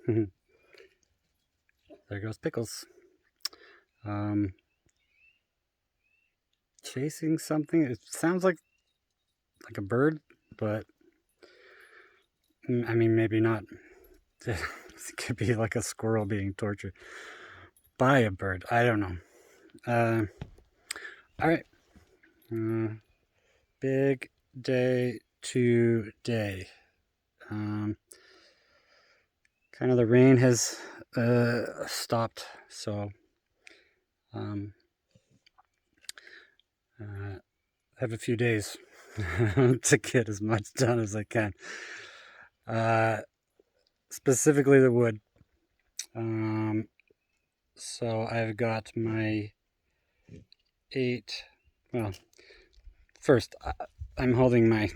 There goes Pickles. Chasing something. It sounds like a bird, but I mean, maybe not. It could be like a squirrel being tortured by a bird. I don't know. All right. Big day today. Kind of the rain has stopped, so I have a few days to get as much done as I can. Specifically the wood. So I've got my 8. Well, first I'm holding my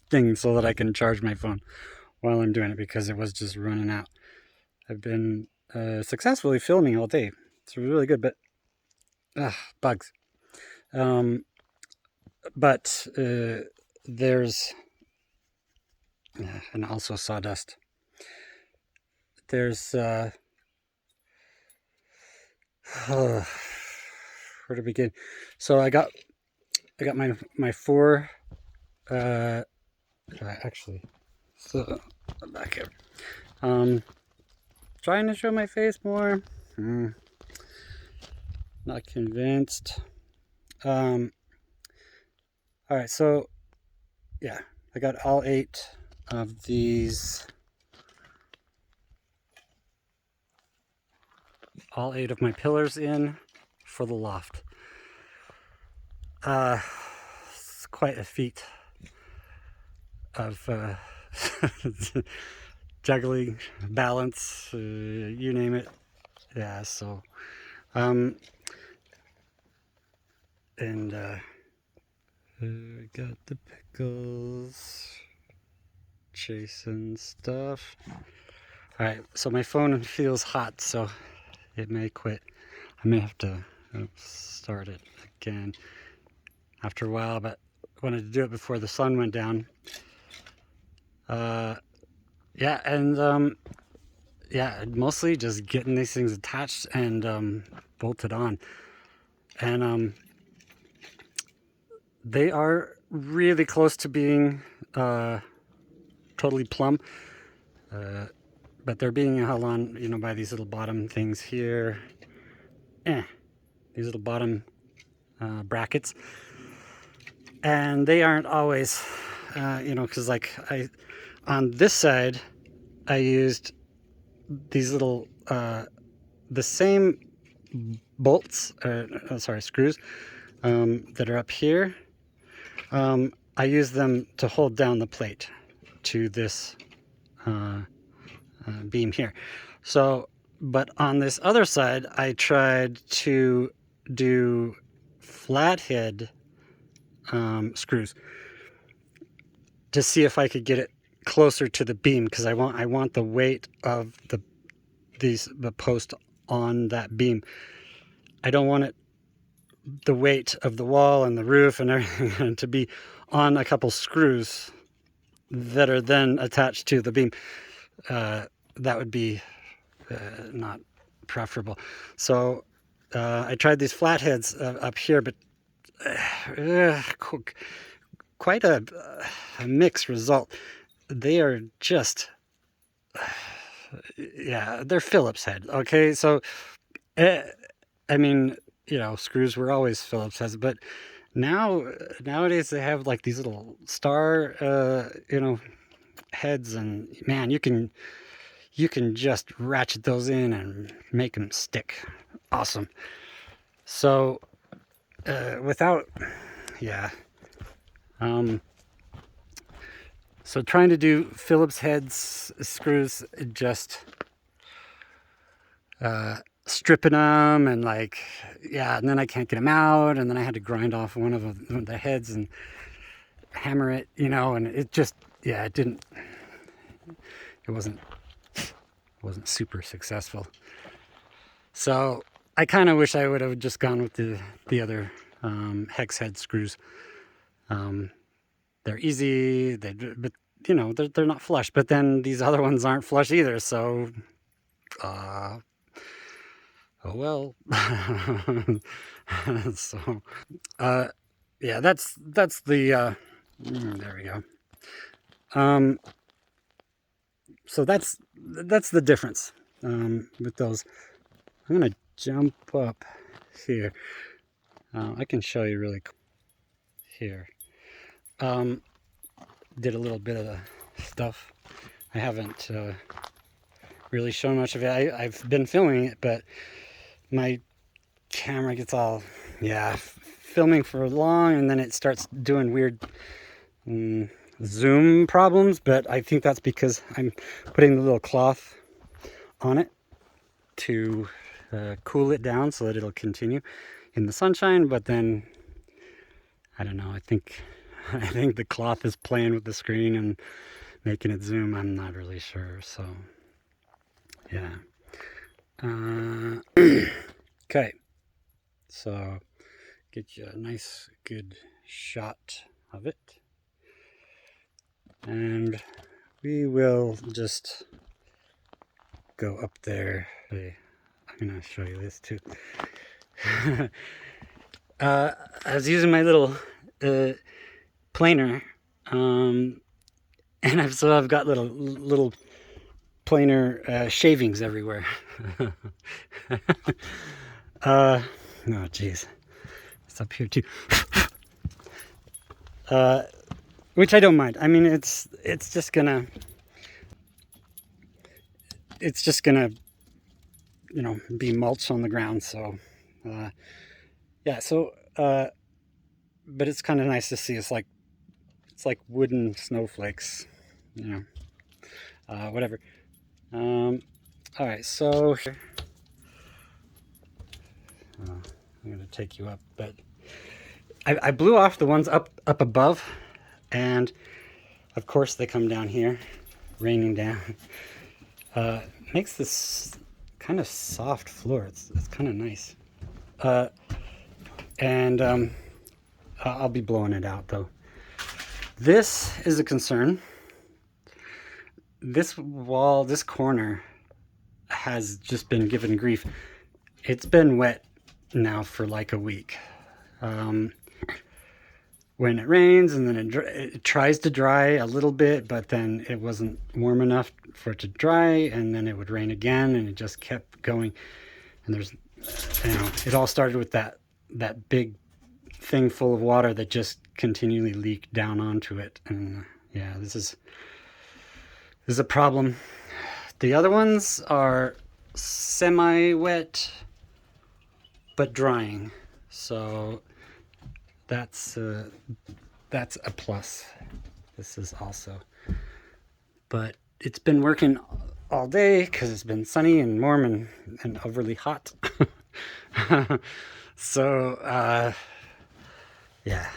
thing so that I can charge my phone while I'm doing it because it was just running out. I've been successfully filming all day. It's really good, but bugs. But there's and also sawdust. There's where to begin? So I got my 4 actually, so back here. Trying to show my face more. Not convinced. All right, so yeah, I got all 8 of these. All 8 of my pillars in for the loft. It's quite a feat of juggling, balance, you name it. Yeah, so and we got the Pickles chasing stuff. All right, so my phone feels hot, so it may quit. I may have to start it again after a while, but I wanted to do it before the sun went down. Yeah, and yeah, mostly just getting these things attached and bolted on. And they are really close to being totally plumb, but they're being held on, by these little bottom things here. These little bottom brackets, and they aren't always, because like on this side, I used these little the same bolts, screws that are up here. I use them to hold down the plate to this beam here. So, but on this other side, I tried to do flathead screws to see if I could get it closer to the beam, because I want the weight of the post on that beam. I don't want the weight of the wall and the roof and everything to be on a couple screws that are then attached to the beam. That would be not preferable. So I tried these flatheads up here, but quite a mixed result. They are just, yeah, they're Phillips head. Okay, so I mean, screws were always Phillips heads, but nowadays they have like these little star, heads, and man, you can just ratchet those in and make them stick. Awesome. So without, yeah. So trying to do Phillips heads screws, just stripping them and and then I can't get them out, and then I had to grind off one of the heads and hammer it, and it just, it wasn't super successful. So I kind of wish I would have just gone with the other hex head screws. They're easy, but you know, they're not flush, but then these other ones aren't flush either, so oh well. So yeah, that's the there we go. So that's the difference with those. I'm gonna jump up here. I can show you really quick here. Did a little bit of the stuff. I haven't really shown much of it. I've been filming it, but my camera gets all, yeah, filming for long, and then it starts doing weird zoom problems, but I think that's because I'm putting the little cloth on it to cool it down so that it'll continue in the sunshine. But then I don't know, I think the cloth is playing with the screen and making it zoom. I'm not really sure, so yeah. Okay, so get you a nice good shot of it, and we will just go up there. I'm gonna show you this too. I was using my little planer, and I've got little planer shavings everywhere. Oh geez, it's up here too. Which I don't mind. I mean, it's just gonna you know, be mulch on the ground. So yeah, so but it's kind of nice to see. It's like wooden snowflakes, you know. Whatever. All right, so I'm gonna take you up, but I blew off the ones up above, and of course they come down here, raining down. Makes this kind of soft floor. It's kind of nice. And I'll be blowing it out though. This is a concern. This wall, this corner, has just been given grief. It's been wet now for like a week. When it rains, and then it tries to dry a little bit, but then it wasn't warm enough for it to dry, and then it would rain again, and it just kept going. And there's, you know, it all started with that big thing full of water that just continually leaked down onto it. And yeah, this is a problem. The other ones are semi-wet but drying, so that's a plus. This is also, but it's been working all day because it's been sunny and warm and overly hot. So yeah,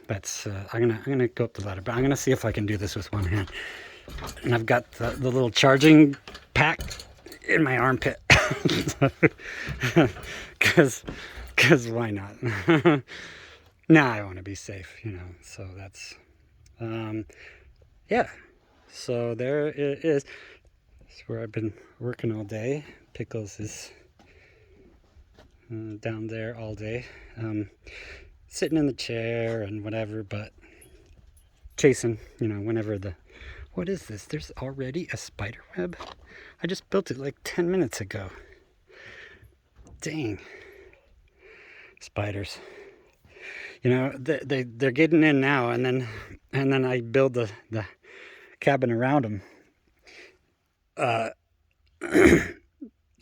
that's I'm gonna go up the ladder, but I'm gonna see if I can do this with one hand. And I've got the little charging pack in my armpit, because why not? Nah, I want to be safe, you know. So that's yeah. So there it is. That's where I've been working all day. Pickles is down there all day, sitting in the chair and whatever, but chasing, you know, whenever the, what is this? There's already a spider web? I just built it like 10 minutes ago. Dang. Spiders. You know, they're getting in now, and then I build the cabin around them.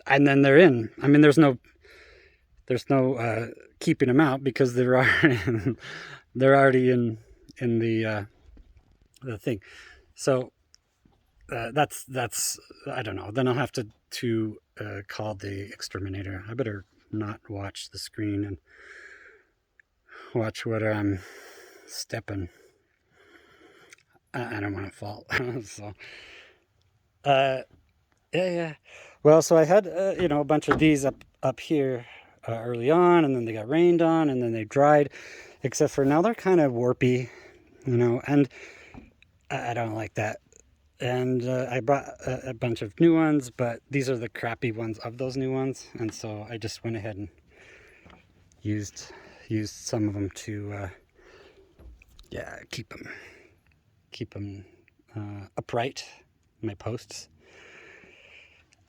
And then they're in. I mean, there's no keeping them out because they're already in the thing. So that's I don't know. Then I'll have to call the exterminator. I better not watch the screen and watch what I'm stepping. I don't want to fall. So yeah. Well, so I had you know, a bunch of these up here early on, and then they got rained on, and then they dried, except for now they're kind of warpy, you know. And I don't like that. And I brought a bunch of new ones, but these are the crappy ones of those new ones, and so I just went ahead and used some of them to yeah, keep them upright, my posts.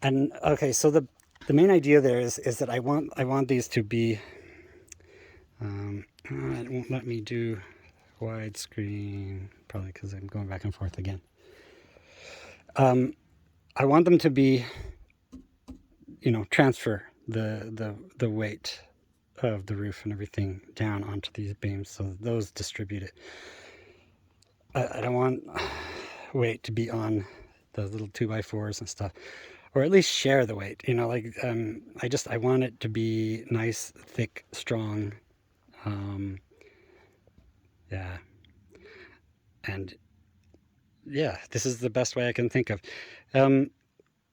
And okay, so the main idea there is that I want these to be it won't let me do widescreen, probably because I'm going back and forth again. I want them to be, you know, transfer the weight of the roof and everything down onto these beams, so those distribute it. I don't want weight to be on the little 2x4s and stuff, or at least share the weight, you know, like I want it to be nice, thick, strong. Yeah, and yeah, this is the best way I can think of.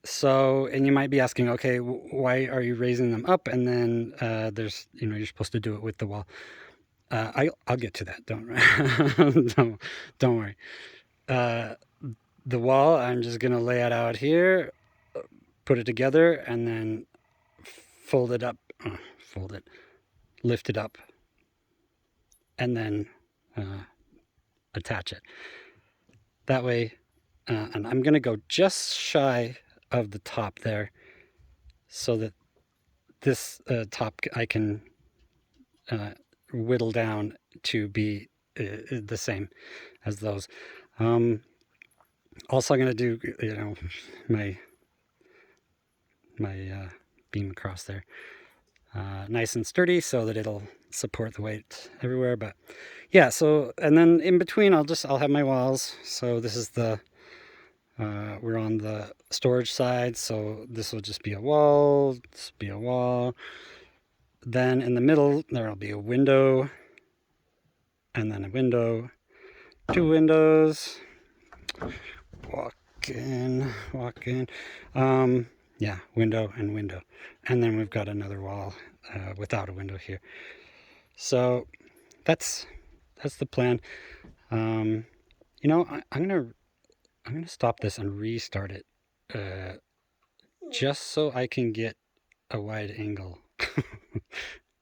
So, and you might be asking, okay, why are you raising them up? And then there's, you know, you're supposed to do it with the wall. I'll get to that. Don't worry. The wall, I'm just gonna lay it out here, put it together, and then fold it up, lift it up, and then attach it. That way, and I'm gonna go just shy of the top there, so that this top I can whittle down to be the same as those. Also, I'm going to do, you know, my beam across there, nice and sturdy, so that it'll support the weight everywhere. But yeah, so, and then in between, I'll have my walls. So this is the we're on the storage side, so this will just be a wall. This will be a wall. Then in the middle, there will be a window, and then a window, 2 windows. Walk in. Yeah, window and window. And then we've got another wall without a window here. So that's the plan. You know, I'm gonna stop this and restart it, just so I can get a wide angle.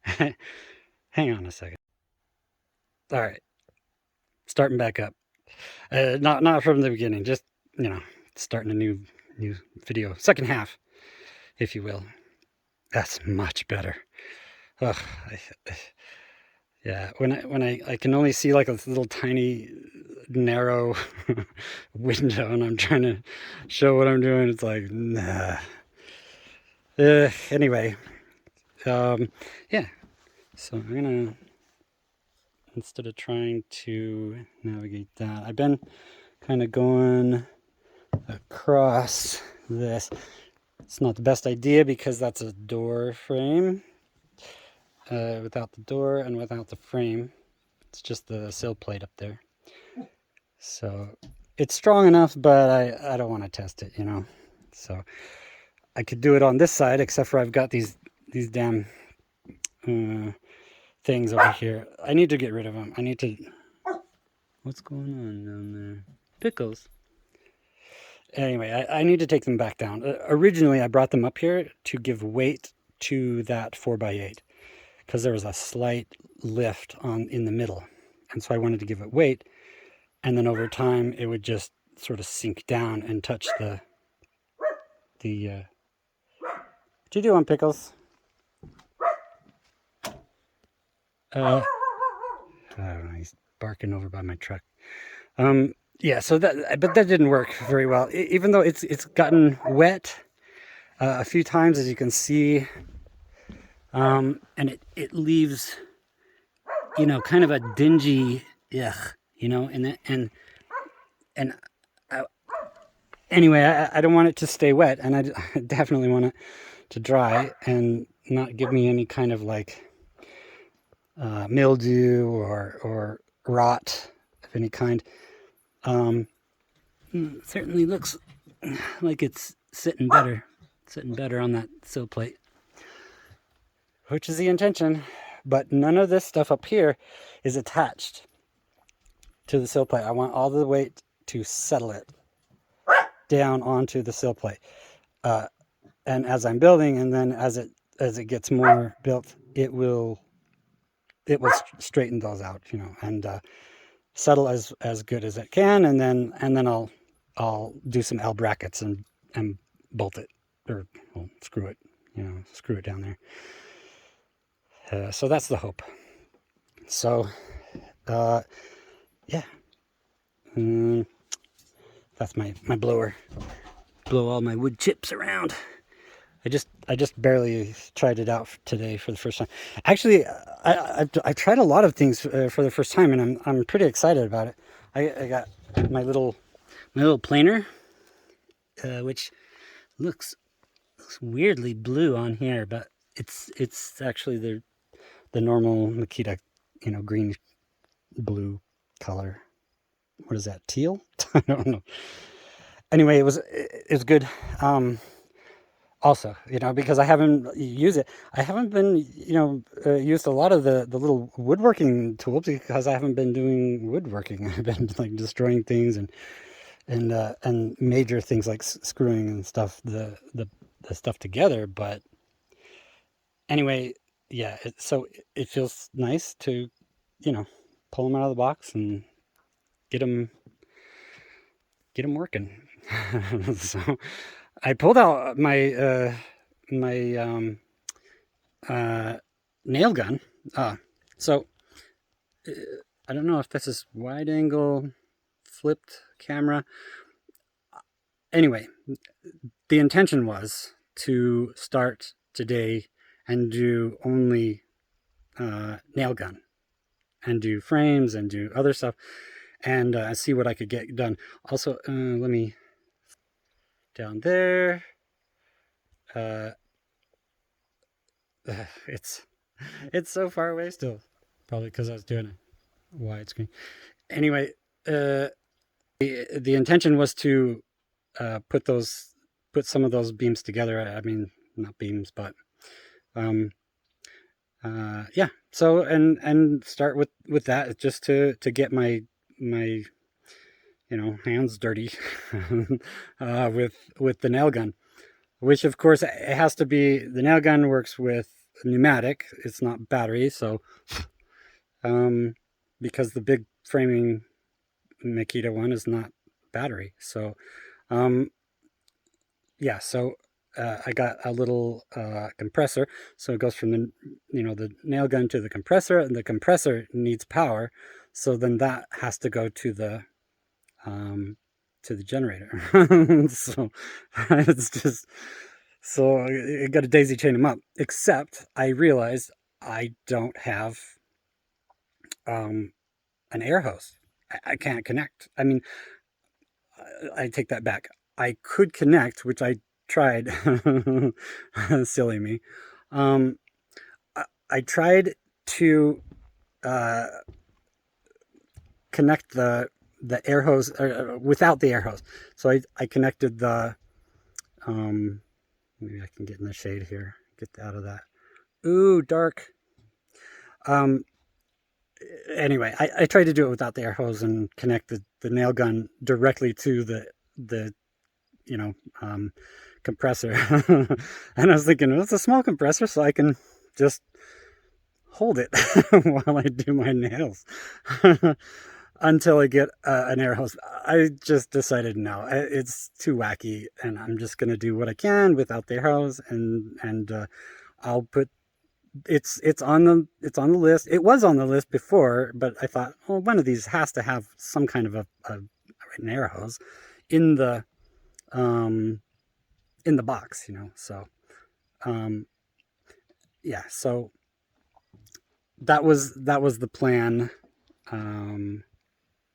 Hang on a second. All right, starting back up. Not from the beginning. Just, you know, starting a new video, second half, if you will. That's much better. Ugh, yeah. When I can only see like a little tiny narrow window, and I'm trying to show what I'm doing, it's like, nah. Anyway, yeah. So I'm gonna, instead of trying to navigate that, I've been kind of going across this. It's not the best idea because that's a door frame. Without the door and without the frame, it's just the sill plate up there. So it's strong enough, but I don't want to test it, you know. So I could do it on this side, except for I've got these damn things over here. I need to get rid of them. I need to. What's going on down there? Pickles. Anyway, I need to take them back down. Originally, I brought them up here to give weight to that 4x8, because there was a slight lift in the middle, and so I wanted to give it weight, and then over time it would just sort of sink down and touch the what you doing, Pickles? I don't know, he's barking over by my truck. Yeah, so but that didn't work very well, even though it's gotten wet a few times, as you can see. And it leaves, you know, kind of a dingy, ugh, you know, and anyway, I don't want it to stay wet, and I definitely want it to dry and not give me any kind of like mildew or rot of any kind. It certainly looks like it's sitting better on that sill plate, which is the intention. But none of this stuff up here is attached to the sill plate. I want all the weight to settle it down onto the sill plate. And as I'm building, and then as it gets more built, it will straighten those out, and settle as good as it can, and then I'll do some L brackets and bolt it, or well, screw it, screw it down there. So that's the hope. So yeah, that's my blower. Blow all my wood chips around. I just barely tried it out today for the first time. Actually, I tried a lot of things for the first time, and I'm pretty excited about it. I got my little planer, which looks weirdly blue on here, but it's actually the normal Makita, green blue color. What is that? Teal? I don't know. Anyway, it was good. Also, because I haven't used it, I haven't been, used a lot of the little woodworking tools because I haven't been doing woodworking. I've been like destroying things and major things like screwing and stuff, the stuff together. But anyway, yeah, so it feels nice to, pull them out of the box and get them working. So I pulled out my nail gun. So I don't know if this is wide angle, flipped camera. Anyway, the intention was to start today and do only nail gun, and do frames and do other stuff, and see what I could get done. Also, let me down there. It's so far away still, probably because I was doing a widescreen. Anyway, the intention was to put some of those beams together. I mean, not beams, but yeah. So and start with that, just to get my hands dirty with the nail gun, which of course it has to be. The nail gun works with pneumatic. It's not battery, so because the big framing Makita one is not battery. So yeah, so I got a little compressor, so it goes from the nail gun to the compressor, and the compressor needs power, so then that has to go to the generator. So it's just, so I got to daisy chain them up. Except I realized I don't have an air hose. I can't connect. I mean, I take that back. I could connect, which I tried. Silly me. I tried to connect the air hose without the air hose. So I connected the maybe I can get in the shade here. Get out of that. Ooh, dark. Anyway, I tried to do it without the air hose and connect the nail gun directly to the compressor. And I was thinking, well, it's a small compressor, so I can just hold it while I do my nails until I get an air hose. I just decided no, it's too wacky, and I'm just gonna do what I can without the air hose, and I'll put. It's on the list. It was on the list before, but I thought, well, one of these has to have some kind of an air hose in the box, So yeah, so that was the plan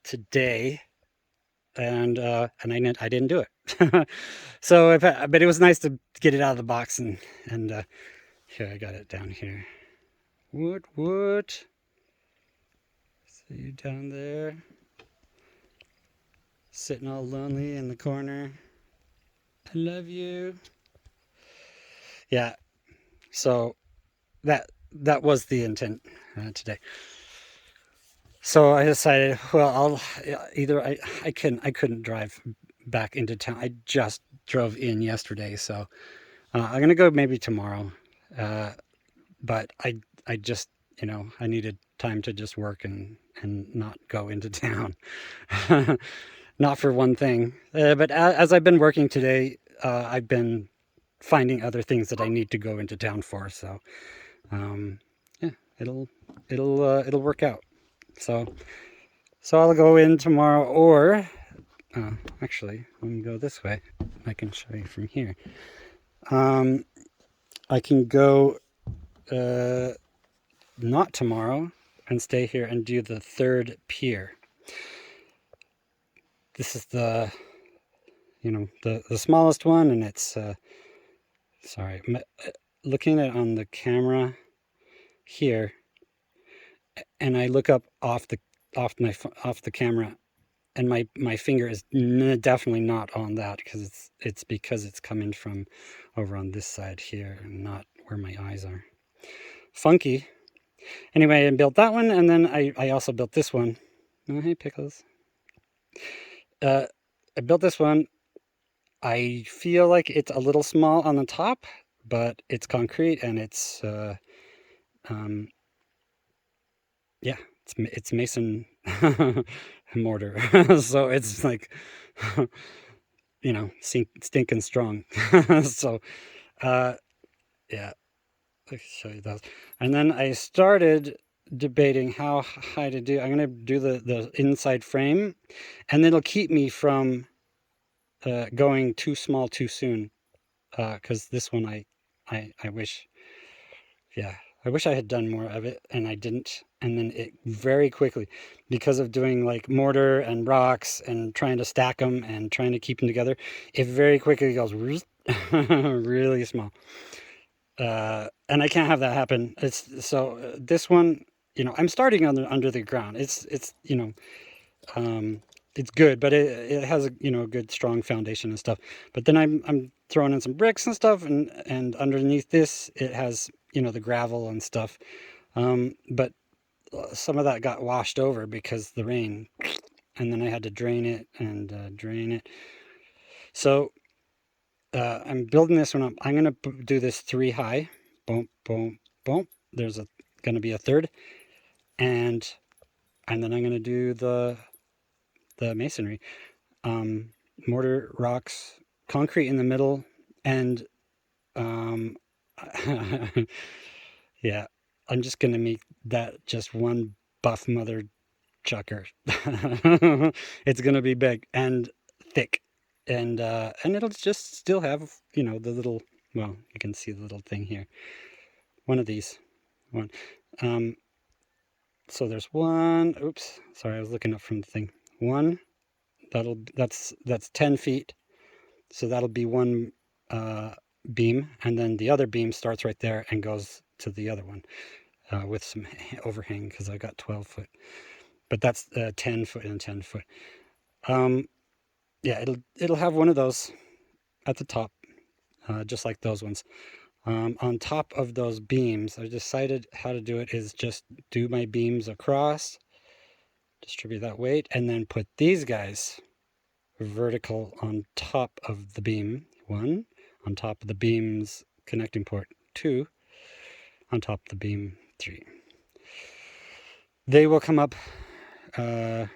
today, and I didn't do it. So but it was nice to get it out of the box, and here, I got it down here. Wood. See you down there, sitting all lonely in the corner. I love you. Yeah. So that was the intent today. So I decided, well, I'll either I couldn't drive back into town. I just drove in yesterday, so I'm gonna go maybe tomorrow. Uh, but I just I needed time to just work and not go into town. Not for one thing, but as I've been working today, I've been finding other things that I need to go into town for. So um, yeah, it'll it'll work out. So I'll go in tomorrow, or actually, let me go this way. I can show you from here. Um, I can go not tomorrow and stay here and do the third pier. This is the the smallest one, and it's sorry, looking at it on the camera here, and I look up off the camera, and my finger is definitely not on that, because it's coming from over on this side here and not where my eyes are. Funky. Anyway, I built that one, and then I also built this one. Oh, hey, Pickles. I built this one. I feel like it's a little small on the top, but it's concrete, and it's um, yeah, it's mason mortar, so it's like stinking strong. So yeah, I can show you those. And then I started debating how high to do. I'm gonna do the inside frame, and it'll keep me from going too small too soon. Because this one I wish, yeah, I wish I had done more of it, and I didn't. And then it very quickly, because of doing like mortar and rocks and trying to stack them and trying to keep them together, it very quickly goes really small. And I can't have that happen. It's so this one, I'm starting under the ground. Um, it's good, but it has a good strong foundation and stuff. But then I'm throwing in some bricks and stuff, and underneath this it has the gravel and stuff. But some of that got washed over because the rain, and then I had to drain it and drain it. So I'm building this one up. I'm gonna do this 3 high. Boom, boom, boom. There's gonna be a third, and then I'm gonna do the masonry. Mortar, rocks, concrete in the middle, and um, yeah, I'm just gonna make that just one buff mother chucker. It's gonna be big and thick, and it'll just still have the little. Well, you can see the little thing here. One of these. One. Um, so there's one. Oops, sorry, I was looking up from the thing. One. That's 10 feet. So that'll be one uh, beam, and then the other beam starts right there and goes to the other one with some overhang, because I got 12 foot. But that's 10 foot and 10 foot. Um, yeah, it'll have one of those at the top, just like those ones. On top of those beams, I decided how to do it is just do my beams across, distribute that weight, and then put these guys vertical on top of the beam. One, on top of the beam's connecting port. Two, on top of the beam. Three. They will come up. Yeah.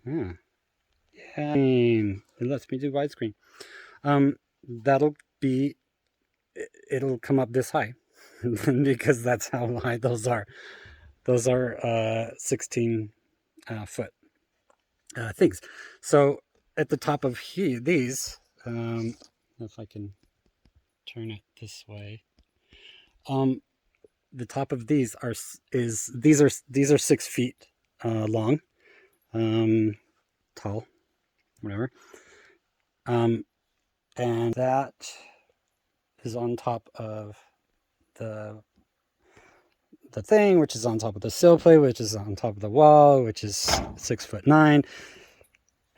Yeah. It lets me do widescreen. That'll be. It'll come up this high, because that's how high those are. Those are 16 foot things. So at the top of these, if I can turn it this way, the top of these these are 6 feet long, tall, whatever, and that is on top of the thing, which is on top of the sill plate, which is on top of the wall, which is 6'9".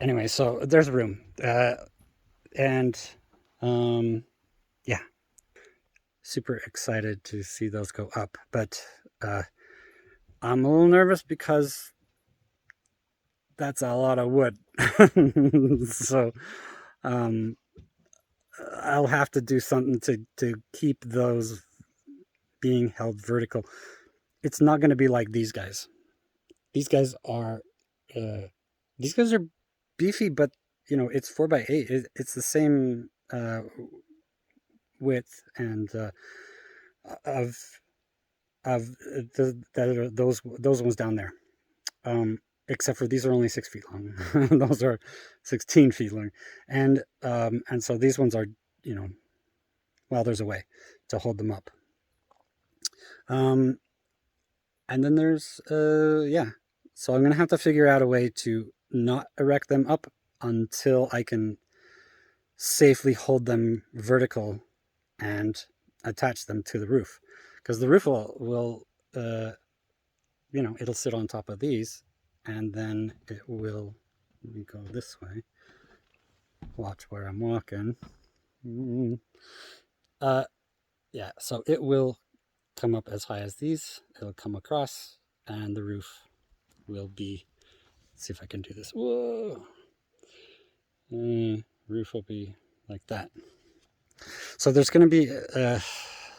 Anyway, so there's room, and yeah, super excited to see those go up. But I'm a little nervous because that's a lot of wood. So um, I'll have to do something to keep those being held vertical. It's not going to be like these guys. These guys are uh, these guys are beefy, but it's 4x8. It's the same width and of those ones down there. Except for these are only 6 feet long. Those are 16 feet long, and so these ones are, well, there's a way to hold them up. And then there's yeah. So I'm gonna have to figure out a way to not erect them up until I can safely hold them vertical and attach them to the roof, because the roof will it'll sit on top of these, and then it will, let me go this way, watch where I'm walking. uh yeah, so it will come up as high as these, it'll come across, and the roof will be, let's see if I can do this. Whoa. Roof will be like that. So there's going to be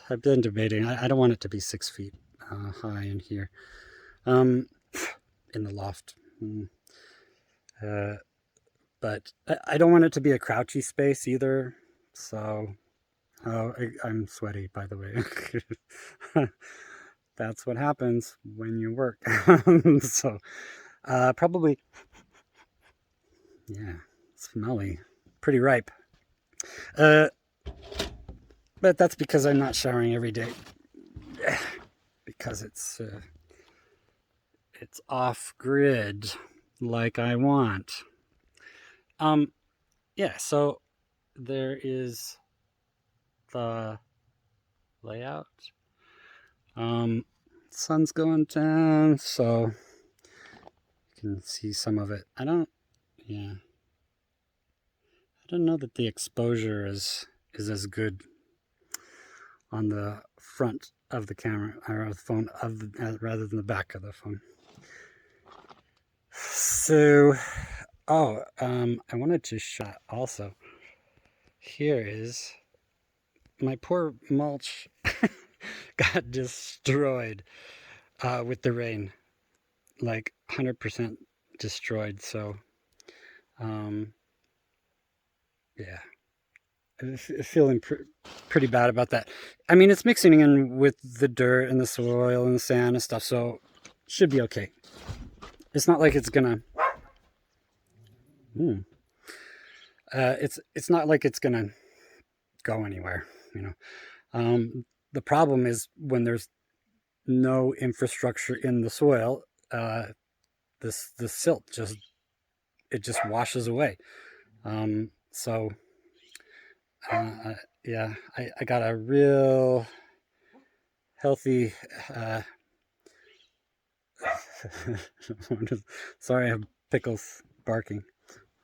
I've been debating, I don't want it to be 6 feet high in here, in the loft. But I don't want it to be a crouchy space either. So, I'm sweaty, by the way. That's what happens when you work. So, probably, yeah, smelly, pretty ripe. But that's because I'm not showering every day, because it's off grid like I want. Yeah, so there is the layout. Sun's going down, so you can see some of it. Yeah, I don't know that the exposure is as good on the front of the camera or the phone rather than the back of the phone. So, I wanted to shot also. Here is my poor mulch got destroyed with the rain, like 100% destroyed. So, yeah, feeling pretty bad about that. I mean, it's mixing in with the dirt and the soil and the sand and stuff, so should be okay. It's not like it's gonna. It's not like it's gonna go anywhere. The problem is when there's no infrastructure in the soil. The silt just washes away. So yeah, I got a real healthy. Sorry, I have pickles barking.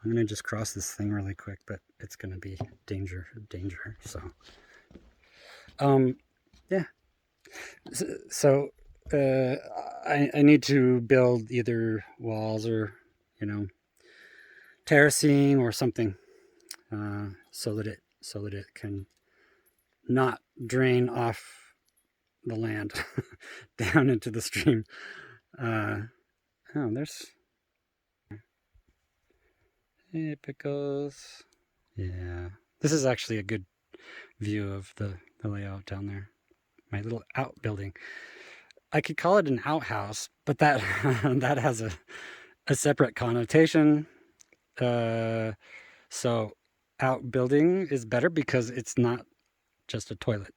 I'm gonna just cross this thing really quick, but it's gonna be danger. So, yeah. So, I need to build either walls or, terracing or something, so that it can not drain off the land down into the stream. There's pickles. Yeah, this is actually a good view of the layout down there. My little outbuilding. I could call it an outhouse, but that that has a separate connotation. So outbuilding is better because it's not just a toilet,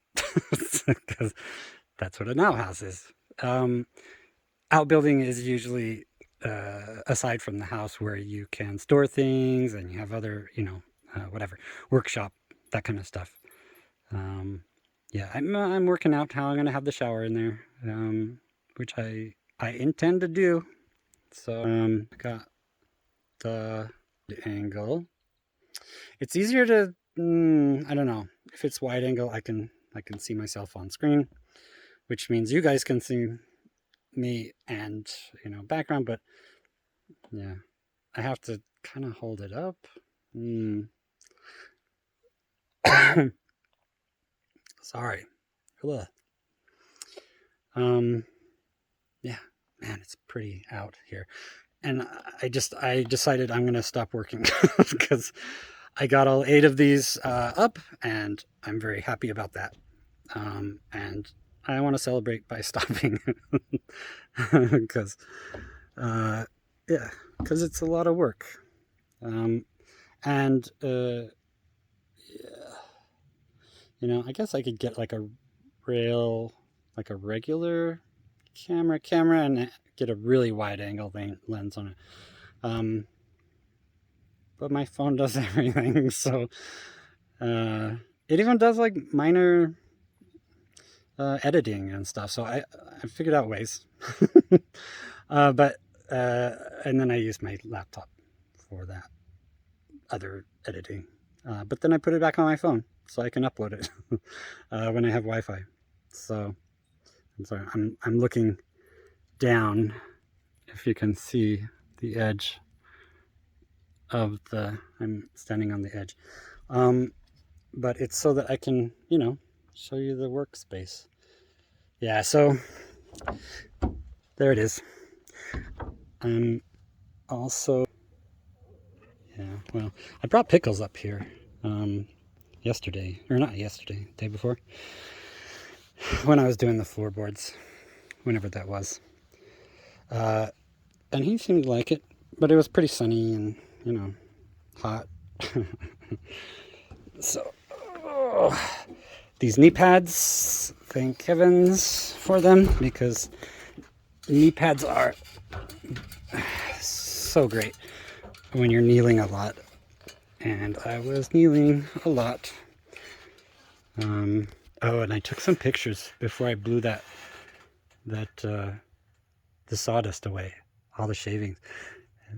because that's what an outhouse is. Outbuilding is usually aside from the house where you can store things and you have other, whatever, workshop, that kind of stuff. Yeah, I'm working out how I'm gonna have the shower in there, which I intend to do. So got the angle. It's easier to, I don't know, if it's wide angle, I can see myself on screen, which means you guys can see me and, background, but yeah, I have to kind of hold it up. Sorry. Ugh. Yeah, man, it's pretty out here. And I decided I'm going to stop working because I got all 8 of these up, and I'm very happy about that. And I want to celebrate by stopping because, uh, yeah, because it's a lot of work. And yeah, I guess I could get like a like a regular camera, and get a really wide angle lens on it. But my phone does everything, so it even does like minor editing and stuff. So I figured out ways. But and then I use my laptop for that other editing. But then I put it back on my phone so I can upload it when I have Wi-Fi. So I'm sorry, I'm looking down. If you can see the edge of I'm standing on the edge. But it's so that I can, show you the workspace. Yeah, so there it is. Also, yeah, well, I brought pickles up here yesterday, or not yesterday, day before, when I was doing the floorboards, whenever that was. And he seemed to like it, but it was pretty sunny and, hot. So, these knee pads, thank heavens for them, because knee pads are so great when you're kneeling a lot. And I was kneeling a lot. Oh, and I took some pictures before I blew the sawdust away, all the shavings.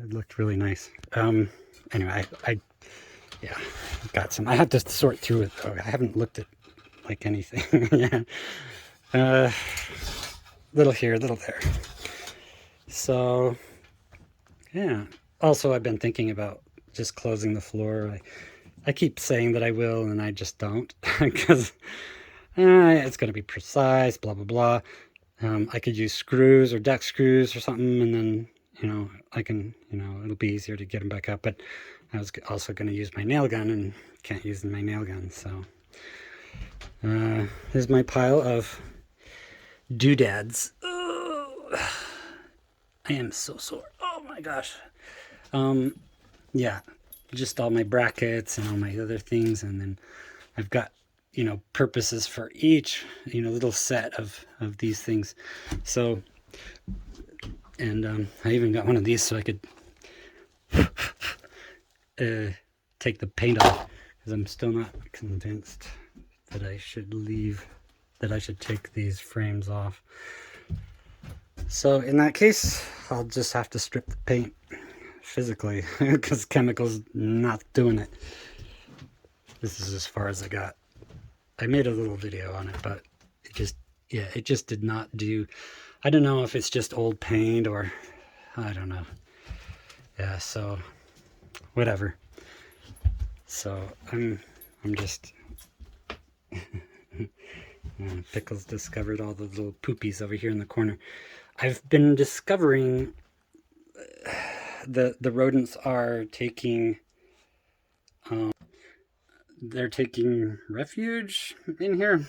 It looked really nice. Anyway, I yeah, got some. I had to sort through it though. I haven't looked at like anything. Yeah. Little here, little there. So, yeah. Also, I've been thinking about just closing the floor. I keep saying that I will, and I just don't, because it's going to be precise, blah, blah, blah. I could use screws or deck screws or something, and then, I can, it'll be easier to get them back up. But I was also going to use my nail gun, and can't use my nail gun. So here's my pile of doodads. Oh, I am so sore. Oh my gosh. Yeah, just all my brackets and all my other things, and then I've got purposes for each little set of these things. So, and I even got one of these so I could take the paint off, because I'm still not convinced that I should take these frames off. So in that case, I'll just have to strip the paint physically, because chemicals not doing it. This is as far as I got. I made a little video on it, but it just did not do. I don't know if it's just old paint or I don't know. Yeah, so whatever. So I'm just Pickles discovered all the little poopies over here in the corner. I've been discovering the rodents are taking they're taking refuge in here.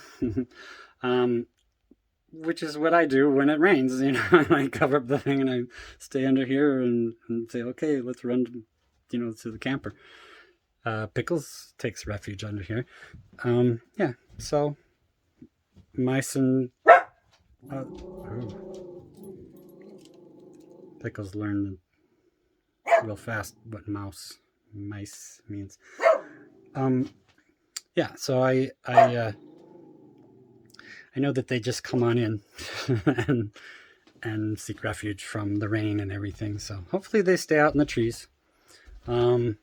Which is what I do when it rains. I cover up the thing and I stay under here and say, okay, let's run to the camper. Pickles takes refuge under here. Yeah, so mice and Pickles learned real fast what mice means. Yeah, so I know that they just come on in and seek refuge from the rain and everything. So hopefully they stay out in the trees. They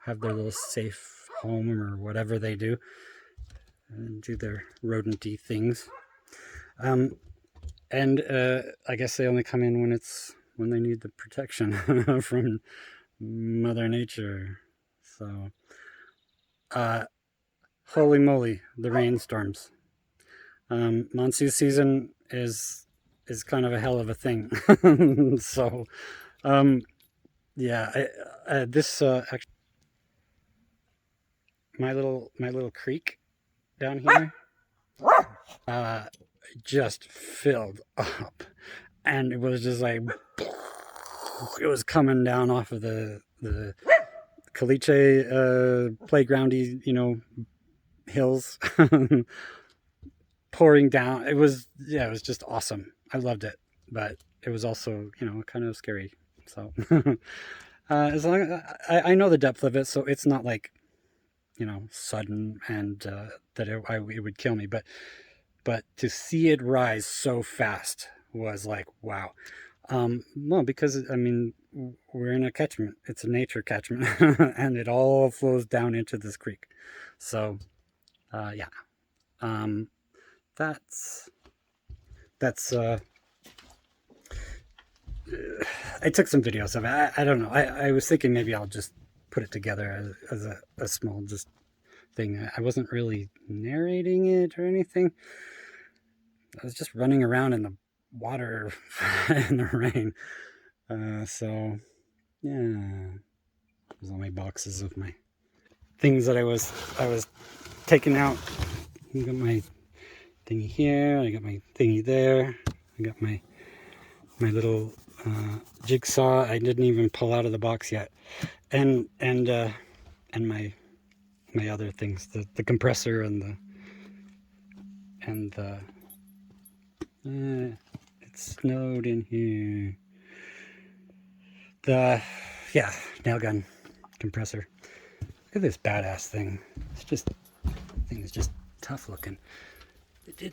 have their little safe home or whatever they do. do their rodenty things. And I guess they only come in when they need the protection from Mother Nature. So, holy moly, the rainstorms. Monsoon season is kind of a hell of a thing. So, yeah, this actually my little creek down here uh, just filled up, and it was just like it was coming down off of the caliche playgroundy, hills, pouring down. It was just awesome. I loved it, but it was also kind of scary. So as long as I know the depth of it, so it's not like sudden and that it would kill me, but to see it rise so fast was like wow. Well, because I mean we're in a catchment. It's a nature catchment, and it all flows down into this creek. So yeah, um, that's that's. I took some videos of it. I don't know. I was thinking maybe I'll just put it together as a small just thing. I wasn't really narrating it or anything. I was just running around in the water in the rain. So yeah, there's all my boxes of my things that I was taking out. I got my thingy here. I got my thingy there. I got my little jigsaw. I didn't even pull out of the box yet, and my other things, the compressor and the it snowed in here. The nail gun compressor. Look at this badass thing. Thing is just tough looking. It did.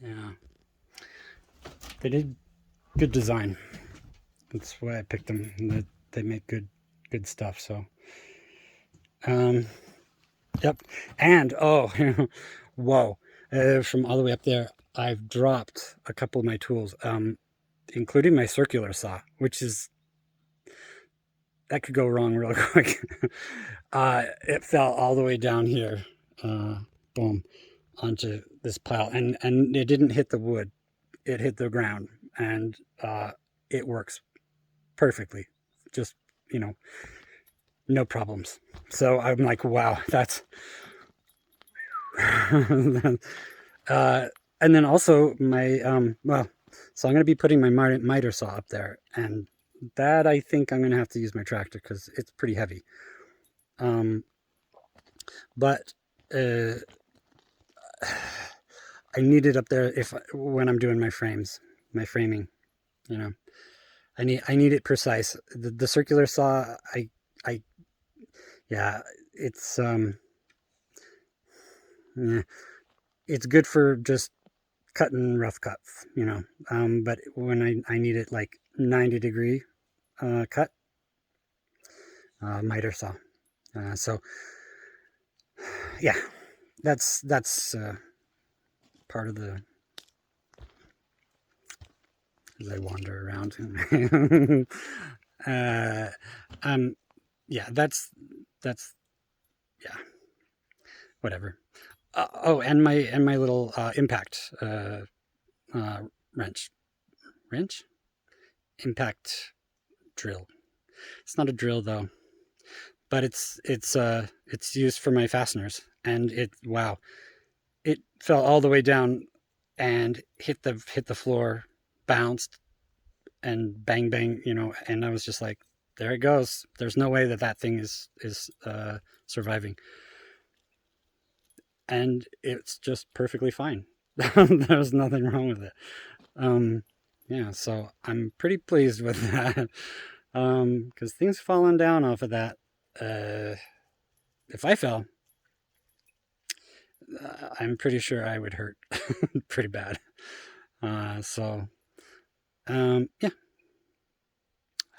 Yeah. They did good design. That's why I picked them. They make good stuff. So, yep. And oh, whoa! From all the way up there, I've dropped a couple of my tools, including my circular saw, which is that could go wrong real quick. It fell all the way down here, boom, onto this pile, and it didn't hit the wood; it hit the ground, and it works perfectly. Just no problems. So I'm like, wow, that's. And then also my well, so I'm going to be putting my miter saw up there, and that I think I'm going to have to use my tractor because it's pretty heavy. But I need it up there when I'm doing my framing. I need it precise. The circular saw, I yeah, it's yeah, it's good for just cutting rough cuts, but when I need it like 90-degree cut, miter saw. So yeah, that's part of the as I wander around. Yeah, that's yeah, whatever. Oh, and my little impact wrench, impact drill. It's not a drill though, but it's used for my fasteners, and wow, it fell all the way down and hit the floor, bounced, and bang bang, and I was just like, there it goes. There's no way that thing is surviving, and it's just perfectly fine. There's nothing wrong with it. Yeah, so I'm pretty pleased with that. Because things falling down off of that, if I fell, I'm pretty sure I would hurt pretty bad. So yeah,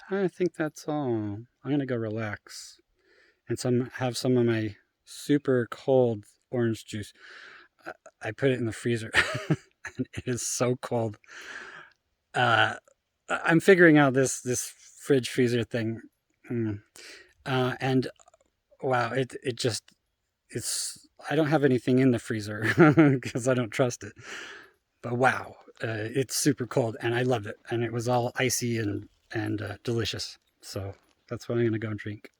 I think that's all. I'm gonna go relax and have some of my super cold orange juice. I put it in the freezer, and it is so cold. Uh, I'm figuring out this fridge freezer thing, mm. And wow, it just it's. I don't have anything in the freezer because I don't trust it. But wow, it's super cold, and I loved it, and it was all icy and delicious. So that's what I'm gonna go drink.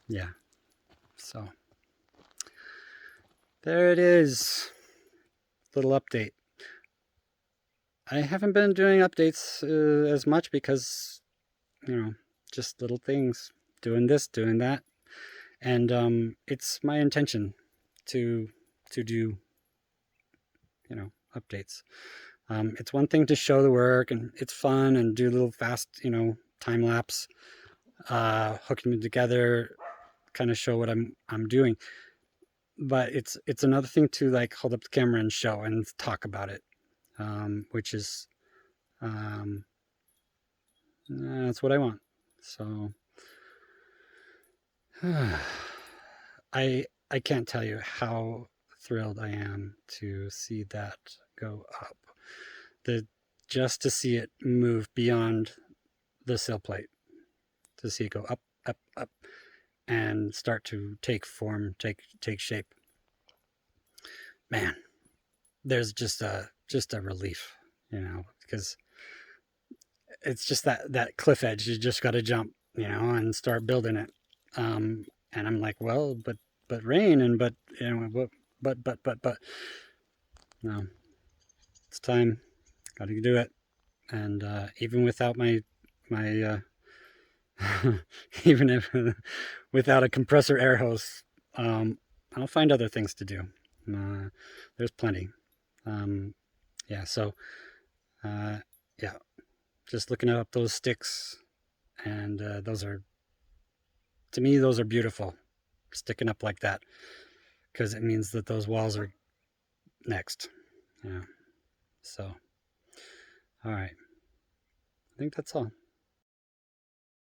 Yeah. So there it is. Little update. I haven't been doing updates as much because just little things, doing this, doing that, and it's my intention to do updates. It's one thing to show the work and it's fun and do little fast time lapse, hooking them together, kind of show what I'm doing. But it's another thing to like hold up the camera and show and talk about it, which is um, that's what I want. So I can't tell you how thrilled I am to see that go up. The Just to see it move beyond the sill plate, to see it go up, up, up, and start to take form, take shape. Man, there's just a relief, because it's just that cliff edge. You just got to jump, and start building it. And I'm like, well, but rain and but but no, it's time. Got to do it. And even without my even if without a compressor air hose, I'll find other things to do. There's plenty. Um, yeah. So yeah, just looking up those sticks, and those are to me those are beautiful, sticking up like that, because it means that those walls are next. Yeah. So all right, I think that's all.